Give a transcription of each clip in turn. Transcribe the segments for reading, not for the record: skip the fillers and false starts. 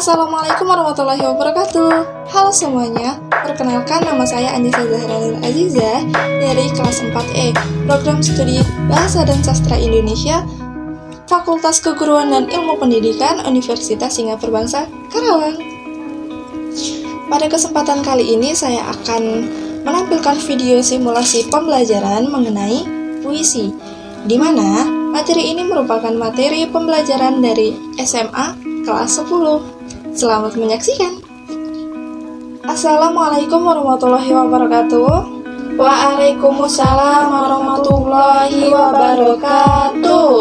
Assalamualaikum warahmatullahi wabarakatuh. Halo semuanya, perkenalkan nama saya Anissa Zahra Aziza dari kelas 4E, Program Studi Bahasa dan Sastra Indonesia, Fakultas Keguruan dan Ilmu Pendidikan, Universitas Singapura Bangsa, Karawang. Pada kesempatan kali ini saya akan menampilkan video simulasi pembelajaran mengenai puisi, di mana materi ini merupakan materi pembelajaran dari SMA kelas 10. Selamat menyaksikan. Assalamualaikum warahmatullahi wabarakatuh. Waalaikumsalam warahmatullahi wabarakatuh.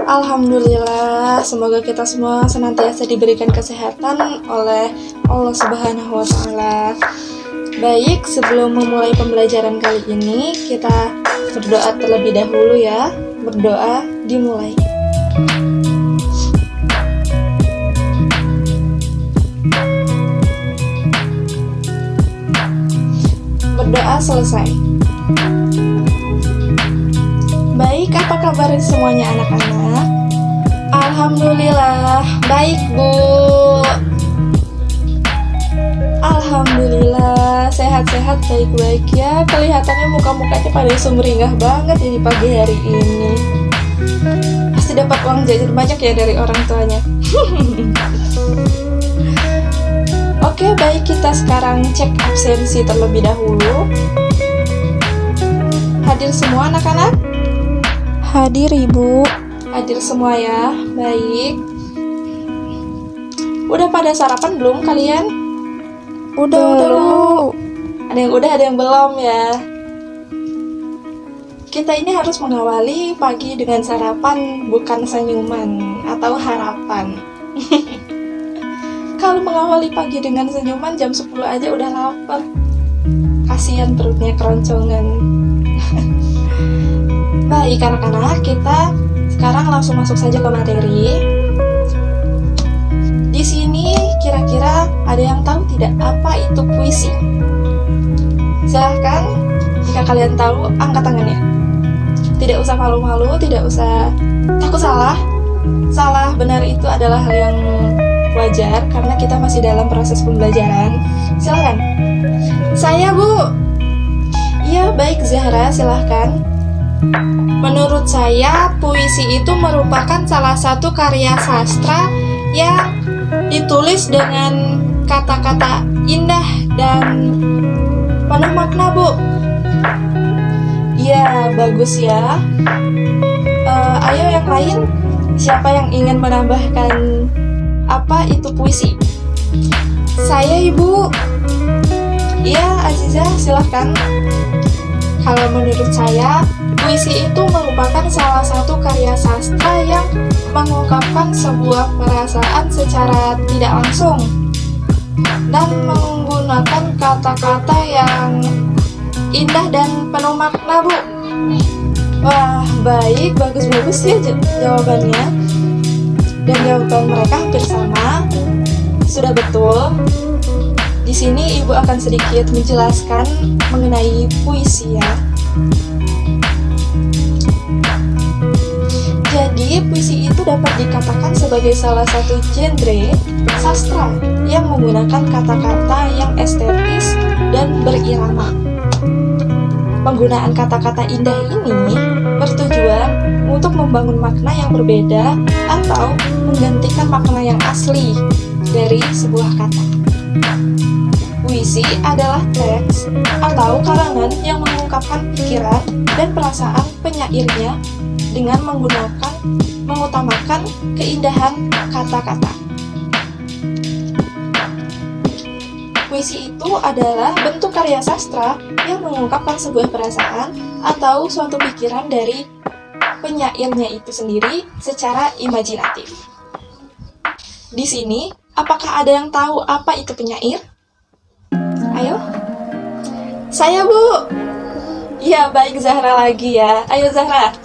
Alhamdulillah, semoga kita semua senantiasa diberikan kesehatan oleh Allah Subhanahu wa Ta'ala. Baik, sebelum memulai pembelajaran kali ini, kita berdoa terlebih dahulu ya. Berdoa dimulai. Berdoa selesai. Baik, apa kabar semuanya anak-anak? Alhamdulillah, baik Bu. Alhamdulillah, sehat-sehat, baik-baik ya. Kelihatannya muka-mukanya pada sumringah banget ini pagi hari ini. Pasti dapat uang jajan banyak ya dari orang tuanya. Oke, baik, kita sekarang cek absensi terlebih dahulu. Hadir semua anak-anak? Hadir Ibu. Hadir semua ya, baik. Udah pada sarapan belum kalian? Udah Bu. Ada yang udah, ada yang belum ya. Kita ini harus mengawali pagi dengan sarapan, bukan senyuman atau harapan. Kalau mengawali pagi dengan senyuman jam 10 aja udah lapar. Kasihan perutnya keroncongan. Baik anak-anak, kita sekarang langsung masuk saja ke materi. Di sini kira-kira ada yang tahu tidak apa itu puisi? Silahkan, jika kalian tahu angkat tangannya. Tidak usah malu-malu, tidak usah takut salah. Salah benar itu adalah hal yang wajar karena kita masih dalam proses pembelajaran. Silakan. Saya Bu. Iya, baik Zahra, silahkan. Menurut saya puisi itu merupakan salah satu karya sastra yang ditulis dengan kata-kata indah dan penuh makna Bu. Iya, bagus ya. Ayo yang lain, siapa yang ingin menambahkan apa itu puisi? Saya Ibu. Iya Aziza, silahkan. Kalau menurut saya, puisi itu merupakan salah satu karya sastra yang mengungkapkan sebuah perasaan secara tidak langsung dan menggunakan kata-kata yang indah dan penuh makna Bu. Wah, baik, bagus-bagus ya jawabannya. Dan jawaban mereka hampir sama. Sudah betul. Di sini Ibu akan sedikit menjelaskan mengenai puisi ya. Jadi, puisi itu dapat dikatakan sebagai salah satu genre sastra yang menggunakan kata-kata yang estetis dan berirama. Penggunaan kata-kata indah ini bertujuan untuk membangun makna yang berbeda atau menggantikan makna yang asli dari sebuah kata. Puisi adalah teks atau karangan yang mengungkapkan pikiran dan perasaan penyairnya dengan mengutamakan keindahan kata-kata. Puisi itu adalah bentuk karya sastra yang mengungkapkan sebuah perasaan atau suatu pikiran dari penyairnya itu sendiri secara imajinatif. Di sini, apakah ada yang tahu apa itu penyair? Ayo. Saya Bu. Iya, baik Zahra lagi ya. Ayo Zahra.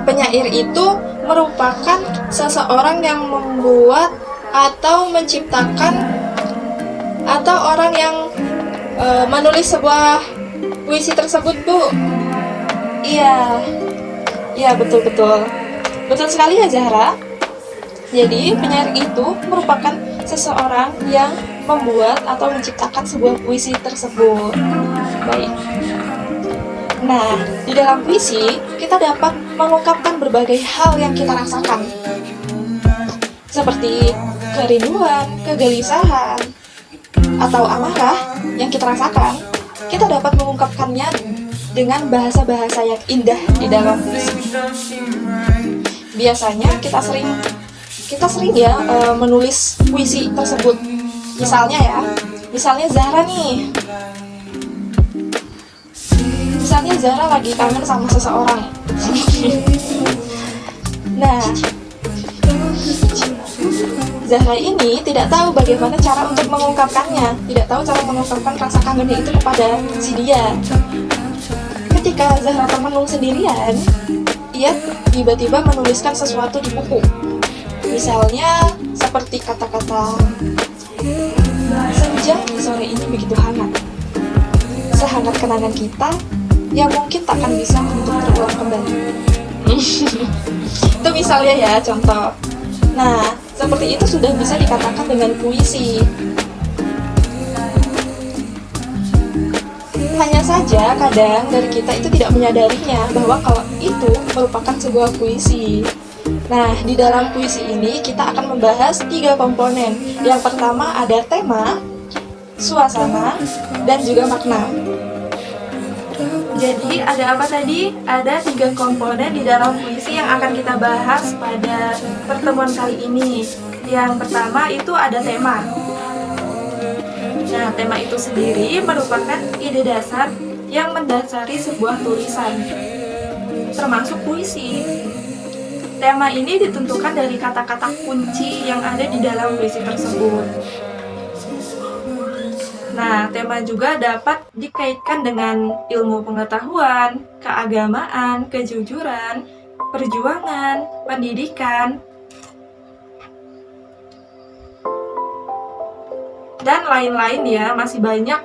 Penyair itu merupakan seseorang yang membuat atau menciptakan atau orang yang menulis sebuah puisi tersebut Bu. Iya, betul-betul. Betul sekali ya Zahra. Jadi, penyair itu merupakan seseorang yang membuat atau menciptakan sebuah puisi tersebut. Baik. Nah, di dalam puisi, kita dapat mengungkapkan berbagai hal yang kita rasakan. Seperti kerinduan, kegelisahan, atau amarah yang kita rasakan. Kita dapat mengungkapkannya dengan bahasa-bahasa yang indah di dalam puisi. Biasanya kita sering ya menulis puisi tersebut. Misalnya Zahra nih. Misalnya Zahra lagi kangen sama seseorang. Nah, Zahra ini tidak tahu bagaimana cara untuk mengungkapkannya, tidak tahu cara mengungkapkan rasa kangennya itu kepada si dia. Ketika Zahra termenung sendirian, ia tiba-tiba menuliskan sesuatu di buku. Misalnya seperti kata-kata, senja di sore ini begitu hangat, sehangat kenangan kita yang mungkin takkan bisa untuk terulang kembali. Itu misalnya ya, contoh. Nah, seperti itu sudah bisa dikatakan dengan puisi. Hanya saja kadang dari kita itu tidak menyadarinya bahwa kalau itu merupakan sebuah puisi. Nah, di dalam puisi ini kita akan membahas 3 komponen. Yang pertama ada tema, suasana, dan juga makna. Jadi ada apa tadi? Ada 3 komponen di dalam puisi yang akan kita bahas pada pertemuan kali ini. Yang pertama itu ada tema. Nah, tema itu sendiri merupakan ide dasar yang mendasari sebuah tulisan, termasuk puisi. Tema ini ditentukan dari kata-kata kunci yang ada di dalam puisi tersebut. Nah, tema juga dapat dikaitkan dengan ilmu pengetahuan, keagamaan, kejujuran, perjuangan, pendidikan, dan lain-lain ya. Masih banyak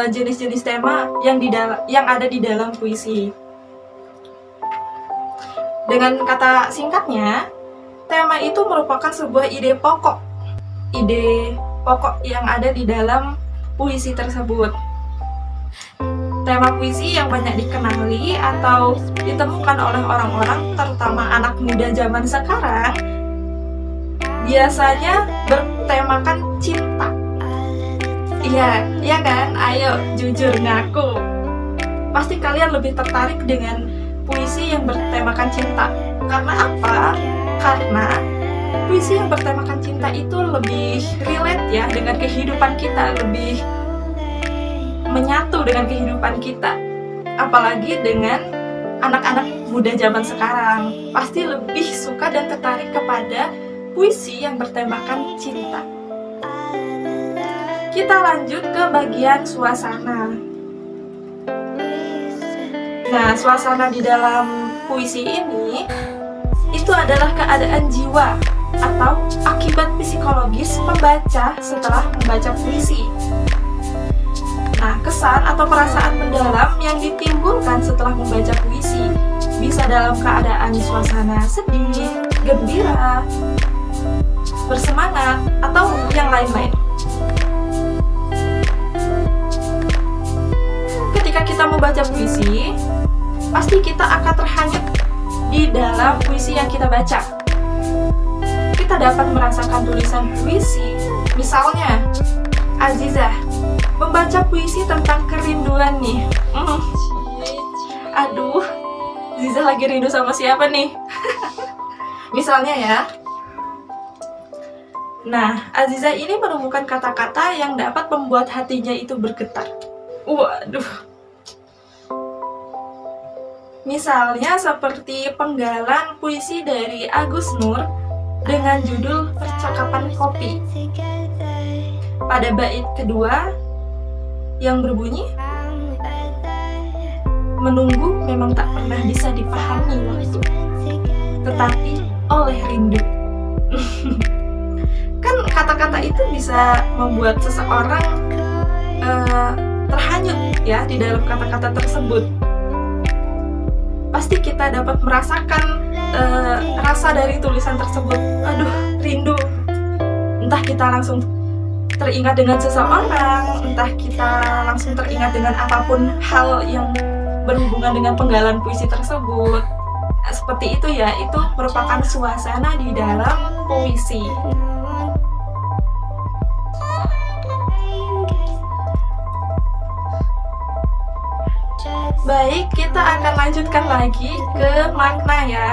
jenis-jenis tema yang ada di dalam puisi. Dengan kata singkatnya, tema itu merupakan sebuah ide pokok yang ada di dalam puisi tersebut. Tema puisi yang banyak dikenali atau ditemukan oleh orang-orang, terutama anak muda zaman sekarang, biasanya bertemakan cinta. Iya kan? Ayo jujur ngaku. Pasti kalian lebih tertarik dengan puisi yang bertemakan cinta. Karena apa? Karena puisi yang bertemakan cinta itu lebih relate ya dengan kehidupan kita, lebih menyatu dengan kehidupan kita. Apalagi dengan anak-anak muda zaman sekarang, pasti lebih suka dan tertarik kepada puisi yang bertemakan cinta. Kita lanjut ke bagian suasana. Nah, suasana di dalam puisi ini itu adalah keadaan jiwa atau akibat psikologis pembaca setelah membaca puisi. Nah, kesan atau perasaan mendalam yang ditimbulkan setelah membaca puisi bisa dalam keadaan suasana sedih, gembira, bersemangat, atau yang lain-lain. Ketika kita membaca puisi, pasti kita akan terhanyut di dalam puisi yang kita baca. Kita dapat merasakan tulisan puisi. Misalnya, Azizah membaca puisi tentang kerinduan nih. Aduh, Azizah lagi rindu sama siapa nih? Misalnya ya. Nah, Azizah ini menemukan kata-kata yang dapat membuat hatinya itu bergetar. Waduh. Misalnya seperti penggalan puisi dari Agus Nur dengan judul Percakapan Kopi. Pada bait kedua yang berbunyi, menunggu memang tak pernah bisa dipahami waktu, tetapi oleh rindu. Kan kata-kata itu bisa membuat seseorang terhanyut ya di dalam kata-kata tersebut. Pasti kita dapat merasakan rasa dari tulisan tersebut. Aduh, rindu. Entah kita langsung teringat dengan seseorang, entah kita langsung teringat dengan apapun hal yang berhubungan dengan penggalan puisi tersebut. Seperti itu ya, itu merupakan suasana di dalam puisi. Baik, kita akan lanjutkan lagi ke makna ya.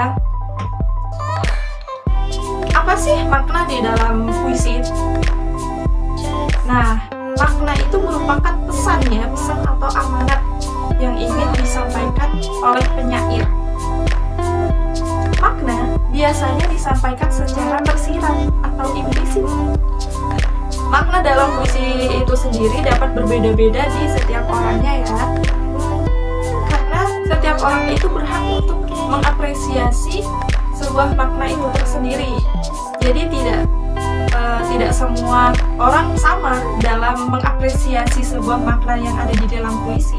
Apa sih makna di dalam puisi? Nah, makna itu merupakan pesan ya, pesan atau amanat yang ingin disampaikan oleh penyair. Makna biasanya disampaikan secara tersirat atau implisit. Makna dalam puisi itu sendiri dapat berbeda-beda di setiap orangnya ya. Karena setiap orang itu berhak untuk mengapresiasi sebuah makna itu tersendiri. Jadi tidak semua orang sama dalam mengapresiasi sebuah makna yang ada di dalam puisi.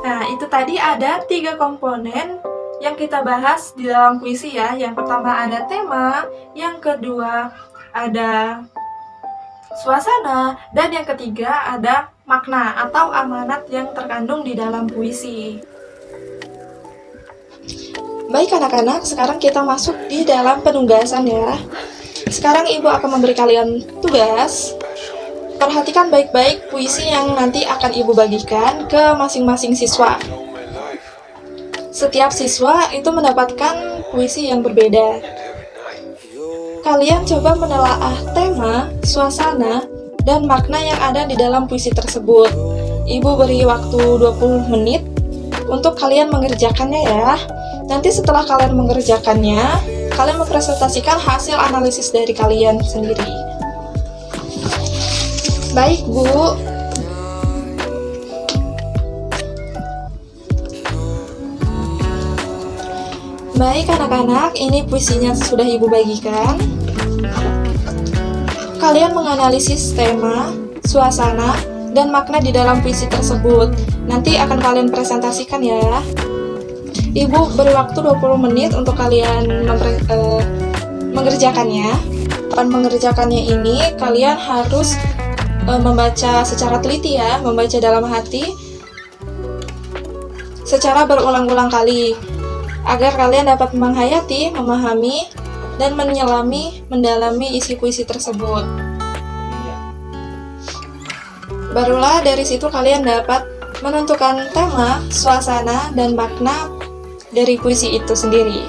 Nah, itu tadi ada 3 komponen yang kita bahas di dalam puisi ya. Yang pertama ada tema, yang kedua ada suasana, dan yang ketiga ada makna atau amanat yang terkandung di dalam puisi. Baik anak-anak, sekarang kita masuk di dalam penugasan ya. Sekarang Ibu akan memberi kalian tugas. Perhatikan baik-baik puisi yang nanti akan Ibu bagikan ke masing-masing siswa. Setiap siswa itu mendapatkan puisi yang berbeda. Kalian coba menelaah tema, suasana, dan makna yang ada di dalam puisi tersebut. Ibu beri waktu 20 menit untuk kalian mengerjakannya ya. Nanti setelah kalian mengerjakannya, kalian mempresentasikan hasil analisis dari kalian sendiri. Baik, Bu. Baik anak-anak, ini puisinya sudah Ibu bagikan. Kalian menganalisis tema, suasana, dan makna di dalam puisi tersebut. Nanti akan kalian presentasikan ya. Ibu beri waktu 20 menit untuk kalian mengerjakannya. Pada mengerjakannya ini, kalian harus membaca secara teliti ya, membaca dalam hati secara berulang-ulang kali, agar kalian dapat menghayati, memahami, dan mendalami isi puisi tersebut. Barulah dari situ kalian dapat menentukan tema, suasana, dan makna dari puisi itu sendiri.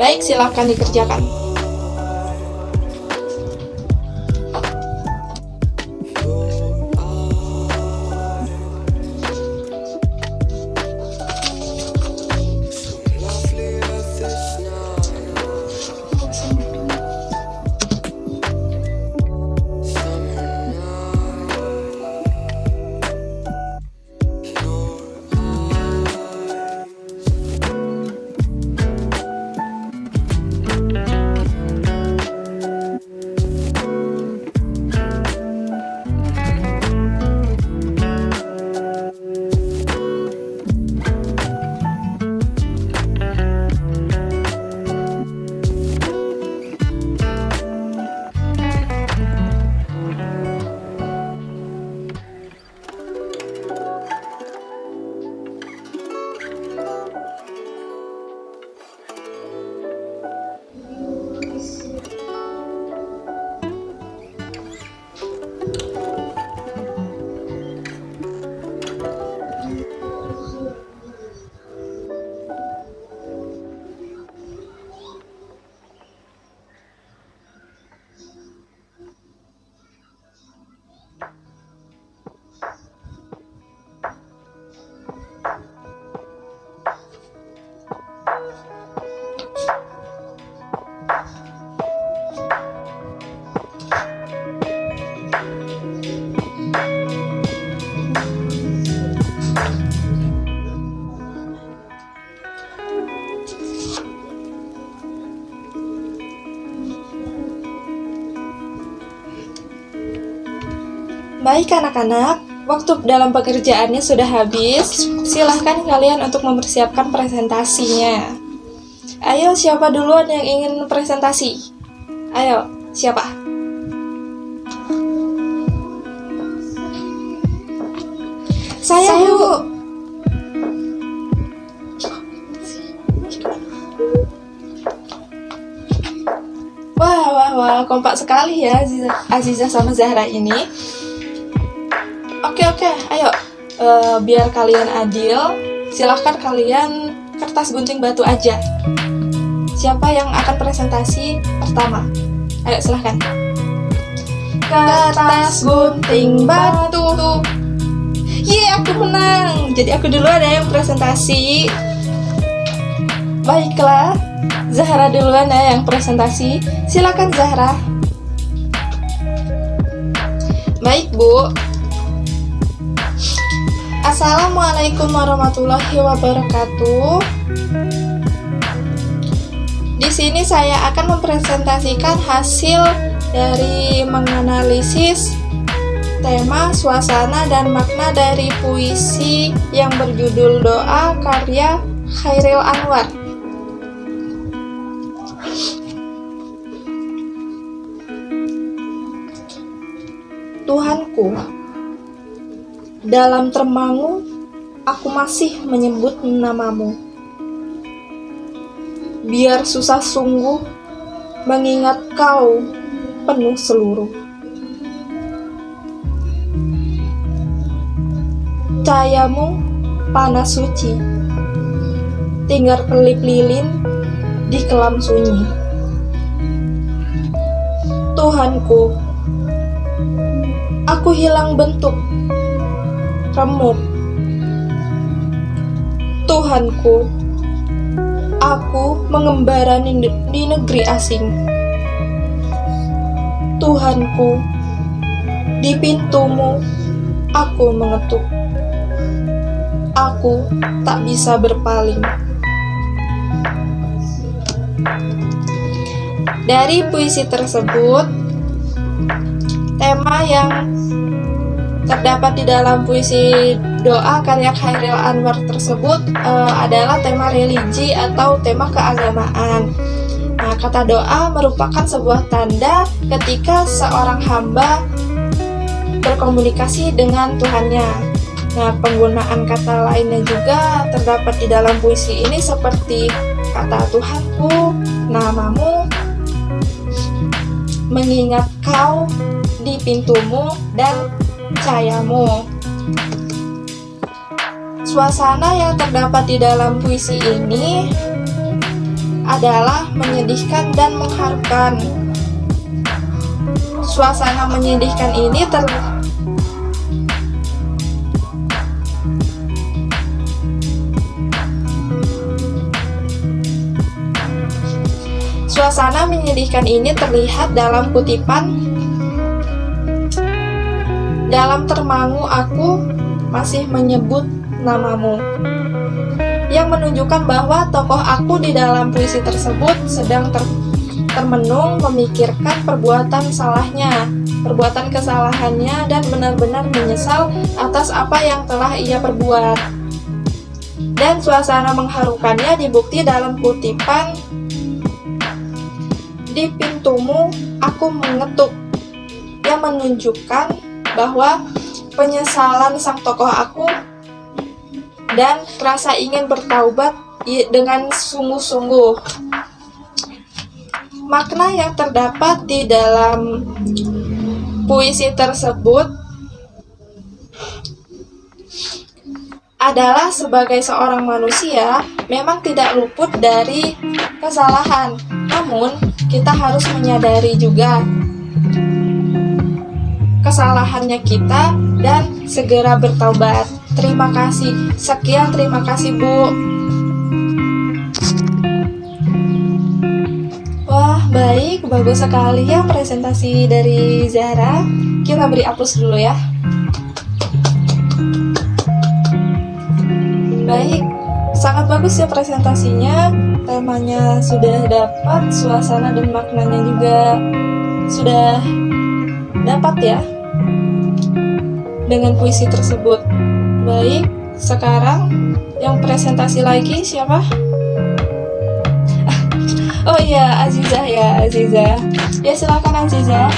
Baik, silakan dikerjakan. Baik anak-anak, waktu dalam pekerjaannya sudah habis. Silahkan kalian untuk mempersiapkan presentasinya. Ayo, siapa duluan yang ingin presentasi? Ayo, siapa? Saya, Bu. Wah, kompak sekali ya Azizah sama Zahra ini. Oke, ayo. Biar kalian adil, silahkan kalian kertas gunting batu aja. Siapa yang akan presentasi pertama? Ayo, silahkan. Kertas gunting batu. Aku menang. Jadi aku dulu ada yang presentasi. Baiklah, Zahra duluan ya yang presentasi. Silakan Zahra. Baik, Bu. Assalamualaikum warahmatullahi wabarakatuh. Di sini saya akan mempresentasikan hasil dari menganalisis tema, suasana, dan makna dari puisi yang berjudul Doa karya Chairil Anwar. Tuhanku, dalam termangu aku masih menyebut namamu. Biar susah sungguh mengingat kau penuh seluruh. Cahayamu panas suci, tinggal kelip lilin di kelam sunyi. Tuhanku, aku hilang bentuk, remuk. Tuhanku, aku mengembara di negeri asing. Tuhanku, di pintumu aku mengetuk. Aku tak bisa berpaling. Dari puisi tersebut, tema yang terdapat di dalam puisi Doa karya Chairil Anwar tersebut adalah tema religi atau tema keagamaan. Nah, kata doa merupakan sebuah tanda ketika seorang hamba berkomunikasi dengan Tuhannya. Nah, penggunaan kata lainnya juga terdapat di dalam puisi ini seperti kata Tuhanku, namamu, mengingat kau di pintumu, dan cahayamu. Suasana yang terdapat di dalam puisi ini adalah menyedihkan dan mengharukan. Suasana menyedihkan ini terlihat dalam kutipan, dalam termangu aku masih menyebut namamu, yang menunjukkan bahwa tokoh aku di dalam puisi tersebut sedang termenung memikirkan perbuatan kesalahannya, dan benar-benar menyesal atas apa yang telah ia perbuat. Dan suasana mengharukannya dibukti dalam kutipan, di pintumu aku mengetuk, yang menunjukkan bahwa penyesalan sang tokoh aku dan rasa ingin bertaubat dengan sungguh-sungguh. Makna yang terdapat di dalam puisi tersebut adalah sebagai seorang manusia memang tidak luput dari kesalahan, namun kita harus menyadari juga kesalahannya kita dan segera bertaubat. Terima kasih. Sekian, terima kasih, Bu. Wah, baik, bagus sekali ya presentasi dari Zahra. Kita beri aplaus dulu ya. Baik, sangat bagus ya presentasinya. Temanya sudah dapat, suasana dan maknanya juga sudah dapat ya dengan puisi tersebut. Baik, sekarang yang presentasi lagi siapa? Oh iya, Azizah ya, Azizah. Ya silakan Azizah.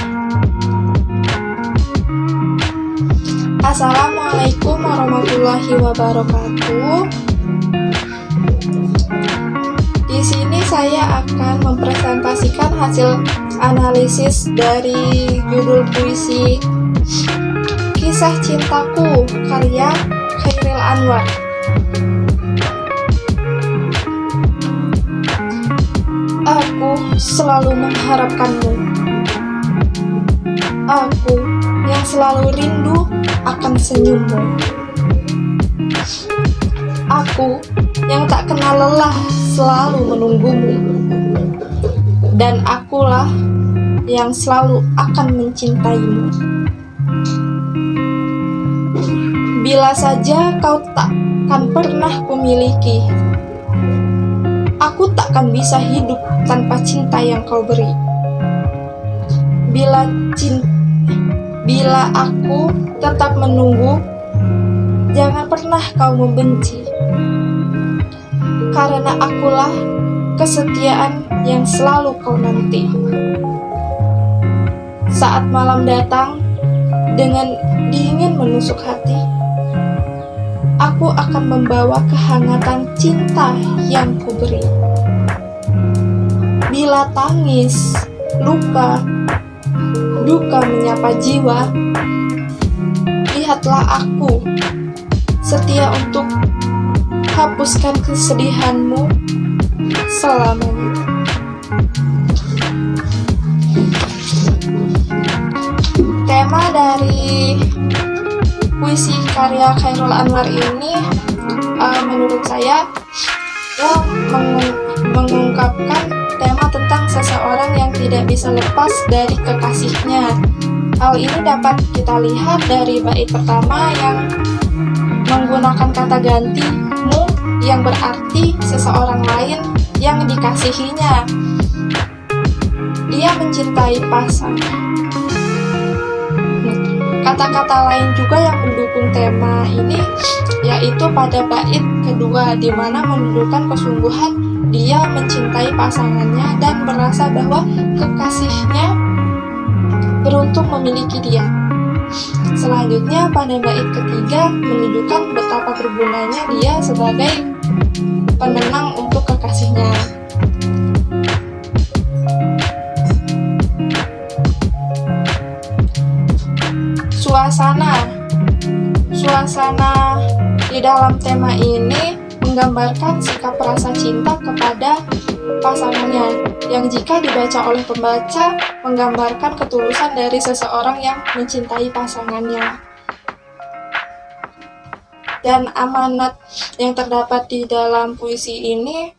Assalamualaikum warahmatullahi wabarakatuh. Di sini saya akan mempresentasikan hasil analisis dari judul puisi Kisah Cintaku karya Chairil Anwar. Aku selalu mengharapkanmu. Aku yang selalu rindu akan senyummu. Aku yang tak kenal lelah selalu menunggumu. Dan akulah yang selalu akan mencintaimu. Bila saja kau takkan pernah kumiliki, aku takkan bisa hidup tanpa cinta yang kau beri. Bila aku tetap menunggu, jangan pernah kau membenci. Karena akulah kesetiaan yang selalu kau nanti. Saat malam datang dengan dingin menusuk hati, aku akan membawa kehangatan cinta yang kuberi. Bila tangis, luka, duka menyapa jiwa, lihatlah aku setia untuk hapuskan kesedihanmu selamanya. Tema dari puisi karya Chairil Anwar ini menurut saya mengungkapkan tema tentang seseorang yang tidak bisa lepas dari kekasihnya. Hal ini dapat kita lihat dari bait pertama yang menggunakan kata ganti mu yang berarti seseorang lain yang dikasihinya. Dia mencintai pasangan. Kata-kata lain juga yang mendukung tema ini yaitu pada bait kedua di mana menunjukkan kesungguhan dia mencintai pasangannya dan merasa bahwa kekasihnya beruntung memiliki dia. Selanjutnya pada bait ketiga menunjukkan betapa bergunanya dia sebagai penenang untuk kekasihnya. Suasana di dalam tema ini menggambarkan sikap rasa cinta kepada pasangannya yang jika dibaca oleh pembaca menggambarkan ketulusan dari seseorang yang mencintai pasangannya. Dan amanat yang terdapat di dalam puisi ini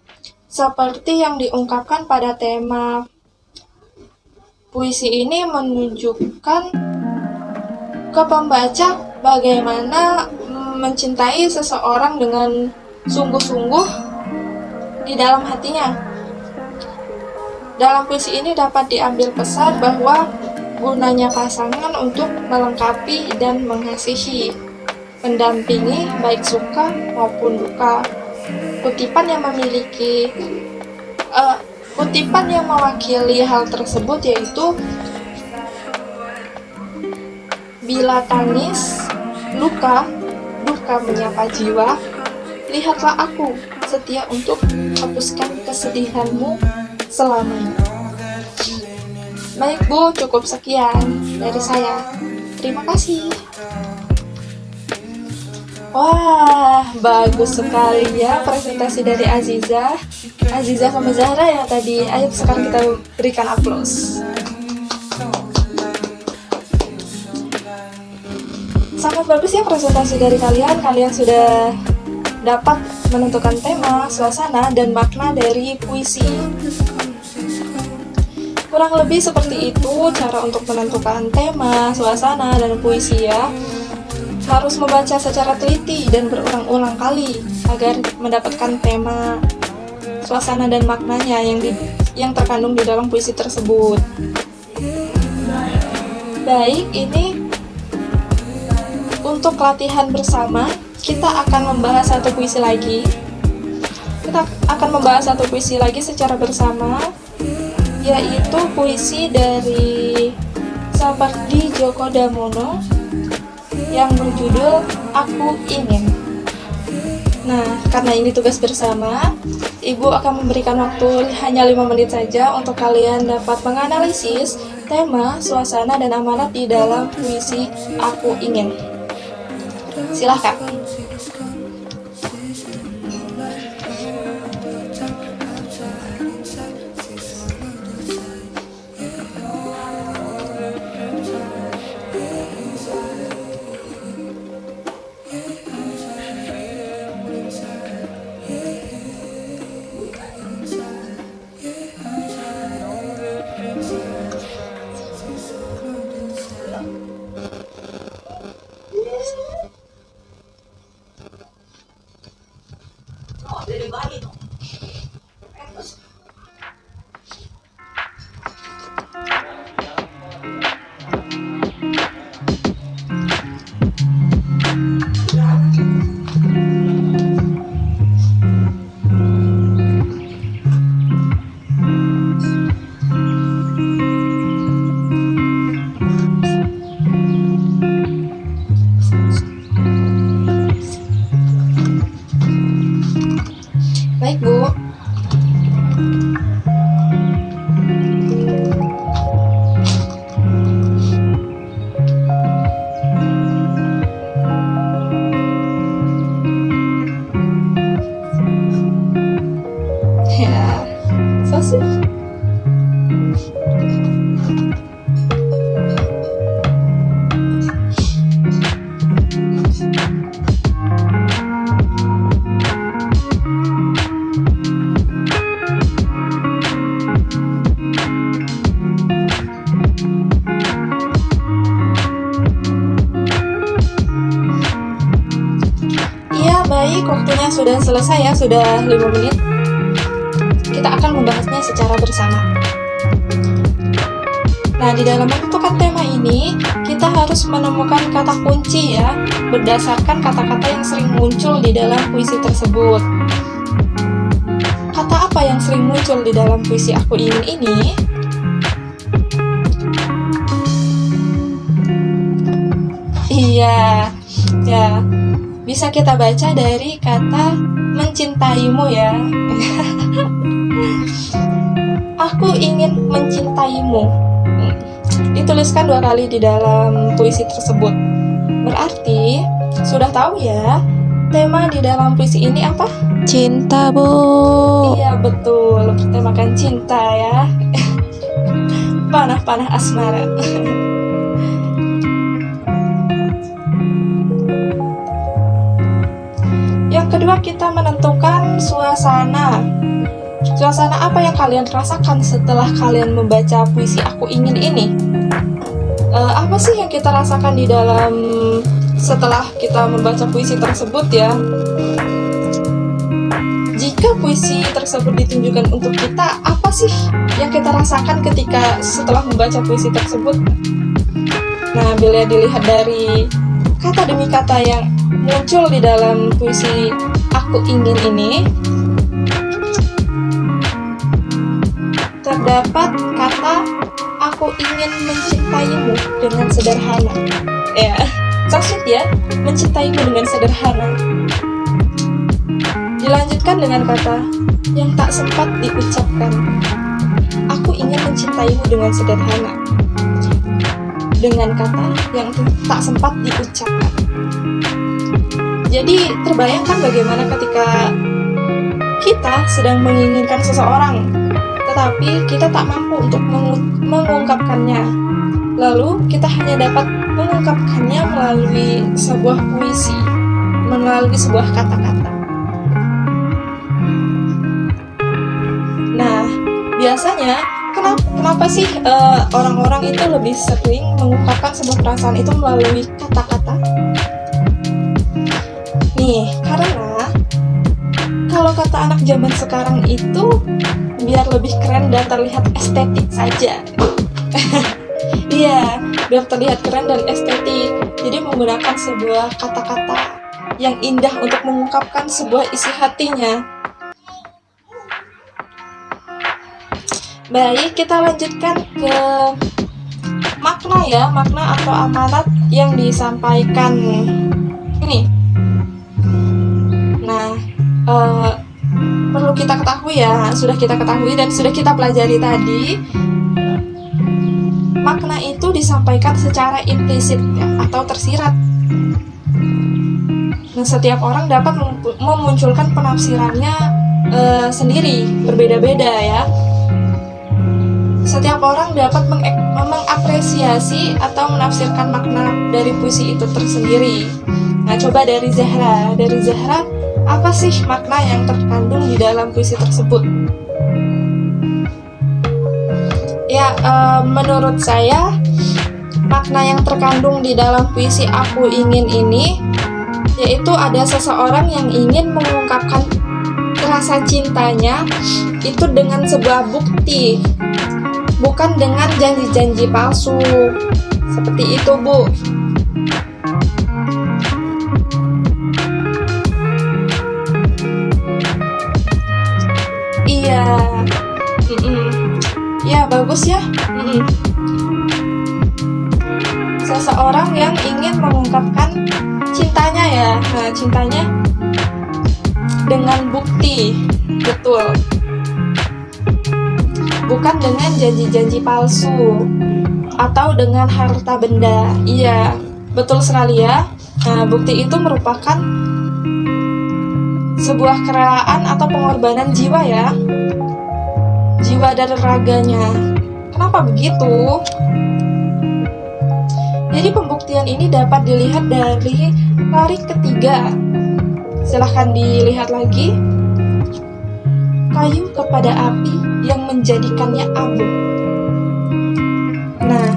seperti yang diungkapkan pada tema puisi ini menunjukkan ke pembaca bagaimana mencintai seseorang dengan sungguh-sungguh di dalam hatinya. Dalam puisi ini dapat diambil pesan bahwa gunanya pasangan untuk melengkapi dan mengasihi, mendampingi baik suka maupun duka. Kutipan yang mewakili hal tersebut yaitu bila tangis, luka, duka menyapa jiwa, lihatlah aku setia untuk hapuskan kesedihanmu selamanya. Baik Bu, cukup sekian dari saya. Terima kasih. Wah, bagus sekali ya presentasi dari Azizah sama Zahra yang tadi. Ayo sekarang kita berikan aplaus. Sangat bagus ya presentasi dari kalian. Kalian sudah dapat menentukan tema, suasana, dan makna dari puisi. Kurang lebih seperti itu cara untuk menentukan tema, suasana, dan puisi ya. Harus membaca secara teliti dan berulang-ulang kali agar mendapatkan tema, suasana, dan maknanya yang terkandung di dalam puisi tersebut. Baik, ini untuk latihan bersama, kita akan membahas satu puisi lagi. kita akan membahas satu puisi lagi secara bersama, yaitu puisi dari Sapardi Djoko Damono yang berjudul Aku Ingin. Nah, karena ini tugas bersama, Ibu akan memberikan waktu hanya 5 menit saja untuk kalian dapat menganalisis tema, suasana, dan amanat di dalam puisi Aku Ingin. Silahkan. Baik, Bu. Ya, so sweet. Iya, baik, waktunya sudah selesai ya, sudah 5 menit. Kita akan membahasnya secara bersama. Nah, di dalam menentukan tema ini, kita harus menemukan kata kunci ya, berdasarkan kata-kata yang sering muncul di dalam puisi tersebut. Kata apa yang sering muncul di dalam puisi Aku Ingin ini? Iya, ya, bisa kita baca dari kata mencintaimu ya. Aku ingin mencintaimu. Dituliskan 2 kali di dalam puisi tersebut. Berarti sudah tahu ya tema di dalam puisi ini apa? Cinta, Bu. Iya, betul, bertemakan cinta ya. Panah-panah asmara. Yang kedua, kita menentukan suasana. Suasana apa yang kalian rasakan setelah kalian membaca puisi Aku Ingin ini? Apa sih yang kita rasakan di dalam setelah kita membaca puisi tersebut ya? Jika puisi tersebut ditunjukkan untuk kita, apa sih yang kita rasakan ketika setelah membaca puisi tersebut? Nah, bila dilihat dari kata demi kata yang muncul di dalam puisi Aku Ingin ini, terdapat kata aku ingin mencintaimu dengan sederhana. Ya, maksud ya, mencintaimu dengan sederhana. Dilanjutkan dengan kata yang tak sempat diucapkan. Aku ingin mencintaimu dengan sederhana. Dengan kata yang tak sempat diucapkan. Jadi terbayangkan bagaimana ketika kita sedang menginginkan seseorang, tetapi kita tak mampu untuk mengungkapkannya. Lalu kita hanya dapat mengungkapkannya melalui sebuah puisi, melalui sebuah kata-kata. Nah, biasanya kenapa sih orang-orang itu lebih sering mengungkapkan sebuah perasaan itu melalui kata-kata? Nih, karena kalau kata anak zaman sekarang itu biar lebih keren dan terlihat estetik saja. Iya, biar terlihat keren dan estetik. Jadi menggunakan sebuah kata-kata yang indah untuk mengungkapkan sebuah isi hatinya. Baik, kita lanjutkan ke makna ya, makna atau amanat yang disampaikan ini. Nah, perlu kita ketahui ya, sudah kita ketahui dan sudah kita pelajari tadi, makna itu disampaikan secara implisit ya, atau tersirat. Nah, setiap orang dapat memunculkan penafsirannya sendiri, berbeda-beda ya. Setiap orang dapat mengapresiasi atau menafsirkan makna dari puisi itu tersendiri. Nah, coba dari Zahra. Dari Zahra, apa sih makna yang terkandung di dalam puisi tersebut? Ya, menurut saya, makna yang terkandung di dalam puisi Aku Ingin ini, yaitu ada seseorang yang ingin mengungkapkan rasa cintanya itu dengan sebuah bukti, bukan dengan janji-janji palsu. Seperti itu, Bu. Iya. Ya, bagus ya. Seseorang yang ingin mengungkapkan cintanya ya. Nah, cintanya dengan bukti. Betul. Bukan dengan janji-janji palsu atau dengan harta benda. Iya, betul sekali ya. Nah, bukti itu merupakan sebuah kerelaan atau pengorbanan jiwa ya, jiwa dan raganya. Kenapa begitu? Jadi pembuktian ini dapat dilihat dari larik ketiga. Silahkan dilihat lagi. Kayu kepada api yang menjadikannya abu. Nah,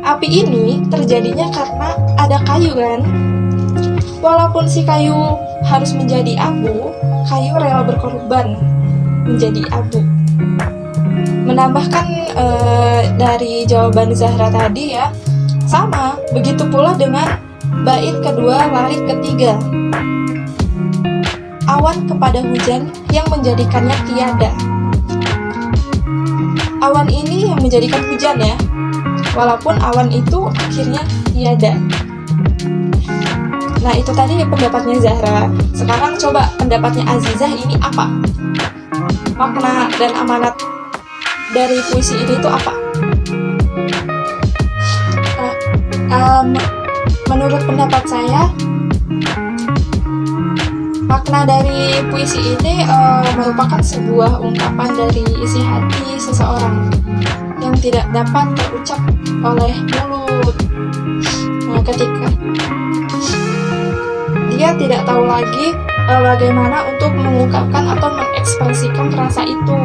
api ini terjadinya karena ada kayu kan? Walaupun si kayu harus menjadi abu, kayu rela berkorban menjadi abu. Menambahkan dari jawaban Zahra tadi ya, sama, begitu pula dengan bait kedua larik ketiga. Awan kepada hujan yang menjadikannya tiada. Awan ini yang menjadikan hujan ya, walaupun awan itu akhirnya tiada. Nah, itu tadi pendapatnya Zahra. Sekarang coba pendapatnya Azizah, ini apa? Makna dan amanat dari puisi ini itu apa? Menurut pendapat saya, makna dari puisi ini merupakan sebuah ungkapan dari isi hati seseorang yang tidak dapat terucap oleh mulut. Nah, ketika dia tidak tahu lagi bagaimana untuk mengungkapkan atau mengekspresikan rasa itu,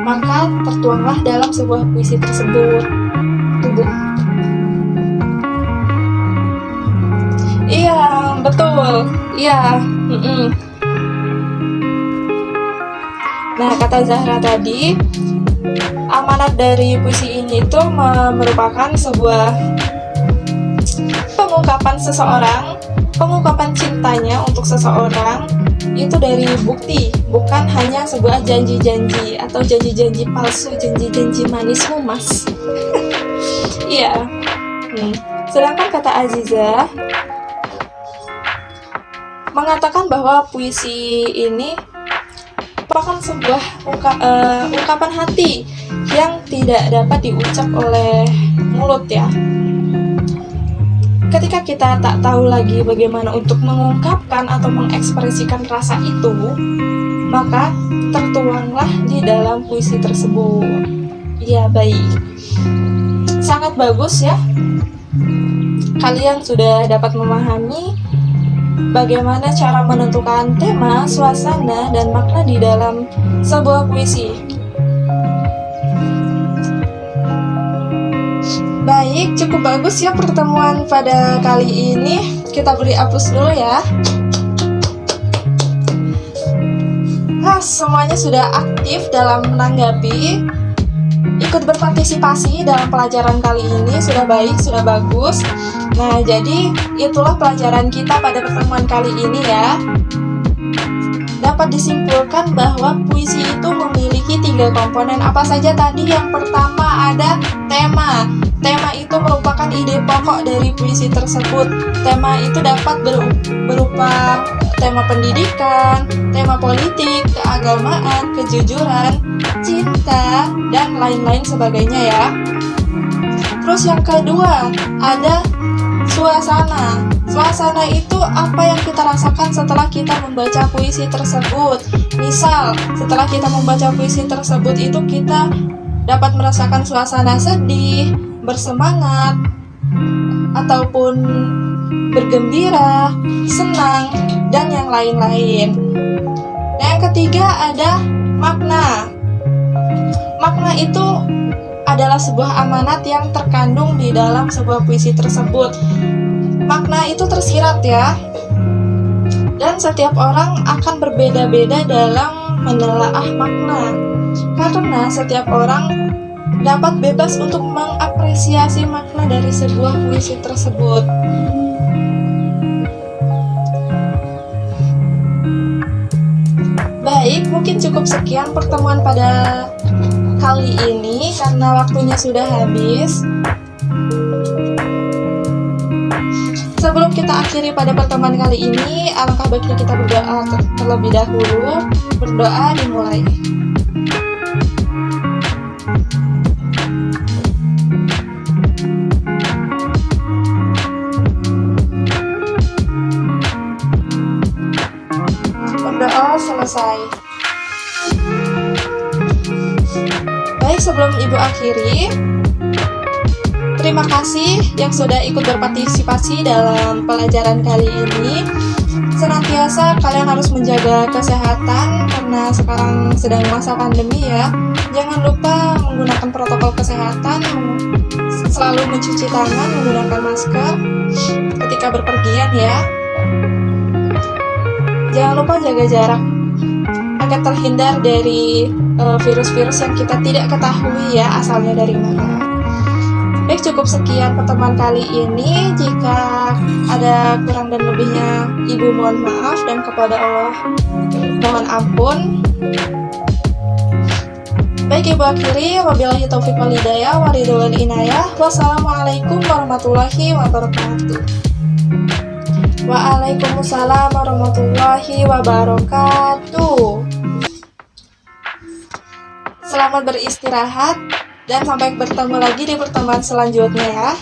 maka tertuanglah dalam sebuah puisi tersebut. Tubuh. Iya, betul. Iya. Nah, kata Zahra tadi, amanat dari puisi ini itu merupakan sebuah pengungkapan seseorang, pengungkapan cintanya untuk seseorang itu dari bukti, bukan hanya sebuah janji-janji atau janji-janji palsu, janji-janji manismu mas. Iya. Sedangkan kata Azizah mengatakan bahwa puisi ini merupakan sebuah ungkapan hati yang tidak dapat diucap oleh mulut ya. Ketika kita tak tahu lagi bagaimana untuk mengungkapkan atau mengekspresikan rasa itu, maka tertuanglah di dalam puisi tersebut. Ya, baik. Sangat bagus ya. Kalian sudah dapat memahami bagaimana cara menentukan tema, suasana, dan makna di dalam sebuah puisi. Baik, cukup bagus ya pertemuan pada kali ini. Kita beri aplaus dulu ya. Semuanya sudah aktif dalam menanggapi, ikut berpartisipasi dalam pelajaran kali ini. Sudah baik, sudah bagus. Nah, jadi itulah pelajaran kita pada pertemuan kali ini ya. dapat disimpulkan bahwa puisi itu memiliki 3 komponen. Apa saja tadi? Yang pertama ada tema. Tema itu merupakan ide pokok dari puisi tersebut. Tema itu dapat berupa tema pendidikan, tema politik, keagamaan, kejujuran, cinta, dan lain-lain sebagainya ya. Terus yang kedua ada suasana. Suasana itu apa yang kita rasakan setelah kita membaca puisi tersebut. Misal, setelah kita membaca puisi tersebut itu kita dapat merasakan suasana sedih, bersemangat, ataupun bergembira, senang, dan yang lain-lain. Nah, yang ketiga ada makna. Makna itu adalah sebuah amanat yang terkandung di dalam sebuah puisi tersebut. Makna itu tersirat ya, dan setiap orang akan berbeda-beda dalam menelaah makna, karena setiap orang dapat bebas untuk mengapresiasi makna dari sebuah puisi tersebut. Baik, mungkin cukup sekian pertemuan pada kali ini karena waktunya sudah habis. Sebelum kita akhiri pada pertemuan kali ini, alangkah baiknya kita berdoa terlebih dahulu. Berdoa dimulai. Berdoa selesai. Baik, sebelum Ibu akhiri, terima kasih yang sudah ikut berpartisipasi dalam pelajaran kali ini. Senantiasa kalian harus menjaga kesehatan karena sekarang sedang masa pandemi ya. Jangan lupa menggunakan protokol kesehatan, selalu mencuci tangan, menggunakan masker ketika berpergian ya. Jangan lupa jaga jarak agar terhindar dari virus-virus yang kita tidak ketahui ya asalnya dari mana. Baik, cukup sekian pertemuan kali ini. Jika ada kurang dan lebihnya, Ibu mohon maaf, dan kepada Allah mohon ampun. Baik, Ibu akhiri. Wabillahi taufiq wal hidayah, wa ridho wal inayah. Wassalamualaikum warahmatullahi wabarakatuh. Waalaikumsalam warahmatullahi wabarakatuh. Selamat beristirahat dan sampai bertemu lagi di pertemuan selanjutnya ya.